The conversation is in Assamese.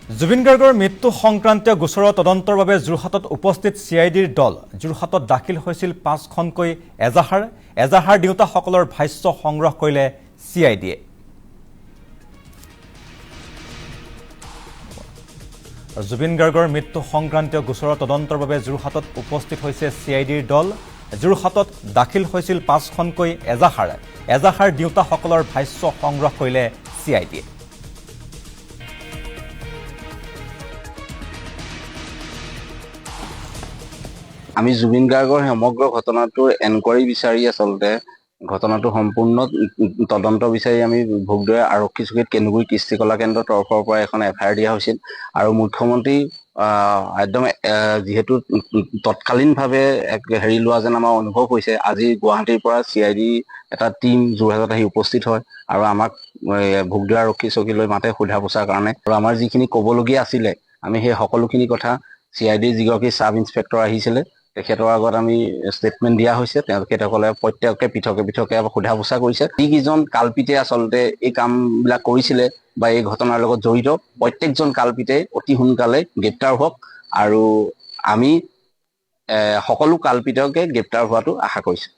জুবিন গাৰ্গৰ মৃত্যু সংক্ৰান্তীয় গোচৰৰ তদন্তৰ বাবে যোৰহাটত উপস্থিত চিআইডিৰ দল যোৰহাটত দাখিল হৈছিল 5খনকৈ এজাহাৰ দিওঁতাসকলৰ ভাষ্য সংগ্ৰহ কৰিলে চিআইডিয়ে। জুবিন গাৰ্গৰ মৃত্যু সংক্ৰান্তীয় গোচৰৰ তদন্তৰ বাবে যোৰহাটত উপস্থিত হৈছে চিআইডিৰ দল। যোৰহাটত দাখিল হৈছিল 5খনকৈ এজাহাৰ দিওঁতাসকলৰ ভাষ্য সংগ্ৰহ কৰিলে চিআইডিয়ে। আমি জুবিন গাৰ্গৰ সমগ্ৰ ঘটনাটোৰ এনকোৱাৰী বিচাৰি আচলতে ঘটনাটো সম্পূৰ্ণ তদন্ত বিচাৰি আমি ভোগদৈ আৰক্ষী চকীত কেন্দুগুৰি কৃষ্টিকলা কেন্দ্ৰৰ তৰফৰ পৰা এখন এফআইআৰ দিয়া হৈছিল আৰু মুখ্যমন্ত্ৰী একদম যিহেতু তৎকালীনভাৱে হেৰি লোৱা যেন আমাৰ অনুভৱ হৈছে। আজি গুৱাহাটীৰ পৰা চিআইডি এটা টিম যোৰহাটত আহি উপস্থিত হয় আৰু আমাক ভোগদৈ আৰক্ষী চকীলৈ মাতে সোধা পোছাৰ কাৰণে আৰু আমাৰ যিখিনি ক'বলগীয়া আছিলে আমি সেই সকলোখিনি কথা চিআইডিৰ যিগৰাকী চাব ইন্সপেক্টৰ আহিছিলে তেখেতৰ আগত আমি ষ্টেটমেণ্ট দিয়া হৈছে। তেখেতসকলে প্ৰত্যেককে পৃথকে সোধা পোছা কৰিছে। যিকেইজন কালপিতে আচলতে এই কামবিলাক কৰিছিলে বা এই ঘটনাৰ লগত জড়িত প্ৰত্যেকজন কালপিতে অতি সোনকালে গ্ৰেপ্তাৰ হওক আৰু আমি সকলো কালপিতকে গ্ৰেপ্তাৰ হোৱাটো আশা কৰিছোঁ।